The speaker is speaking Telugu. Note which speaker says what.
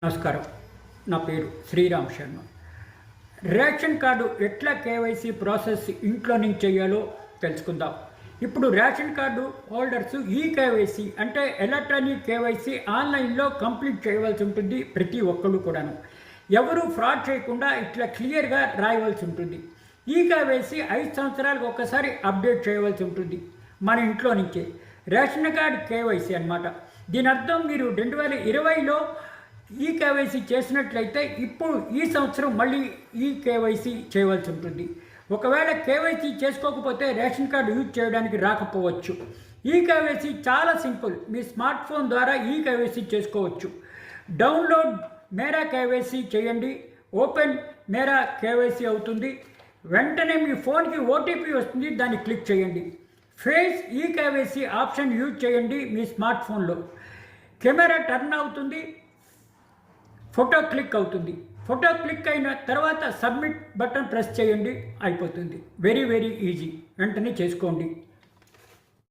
Speaker 1: నమస్కారం. నా పేరు శ్రీరామ్ శర్మ. రేషన్ కార్డు ఎట్లా కేవైసీ ప్రాసెస్ ఇంట్లో నుంచి చేయాలో తెలుసుకుందాం. ఇప్పుడు రేషన్ కార్డు హోల్డర్స్ ఈ కేవైసీ అంటే ఎలక్ట్రానిక్ కేవైసీ ఆన్లైన్లో కంప్లీట్ చేయవలసి ఉంటుంది. ప్రతి ఒక్కళ్ళు కూడాను ఎవరు ఫ్రాడ్ చేయకుండా ఇట్లా క్లియర్గా రాయవలసి ఉంటుంది. ఈ కేవైసీ 5 సంవత్సరాలకు ఒకసారి అప్డేట్ చేయవలసి ఉంటుంది మన ఇంట్లో నుంచే. రేషన్ కార్డు కేవైసీ అన్నమాట. దీని అర్థం మీరు 2020లో ఈ కేవైసీ చేసినట్లయితే ఇప్పుడు ఈ సంవత్సరం మళ్ళీ ఈ కేవైసీ చేయవలసి ఉంటుంది. ఒకవేళ కేవైసీ చేసుకోకపోతే రేషన్ కార్డు యూజ్ చేయడానికి రాకపోవచ్చు. ఈ కేవైసీ చాలా సింపుల్. మీ స్మార్ట్ ఫోన్ ద్వారా ఈ కేవైసీ చేసుకోవచ్చు. డౌన్లోడ్ మేరా కేవైసీ చేయండి. ఓపెన్ మేరా కేవైసీ అవుతుంది. వెంటనే మీ ఫోన్కి ఓటీపీ వస్తుంది, దాన్ని క్లిక్ చేయండి. ఫేస్ ఈ కేవైసీ ఆప్షన్ యూజ్ చేయండి. మీ స్మార్ట్ ఫోన్లో కెమెరా టర్న్ అవుతుంది, ఫోటో క్లిక్ అవుతుంది. ఫోటో క్లిక్ అయిన తర్వాత సబ్మిట్ బటన్ ప్రెస్ చేయండి, అయిపోతుంది. Very easy. వెంటనే చేసుకోండి.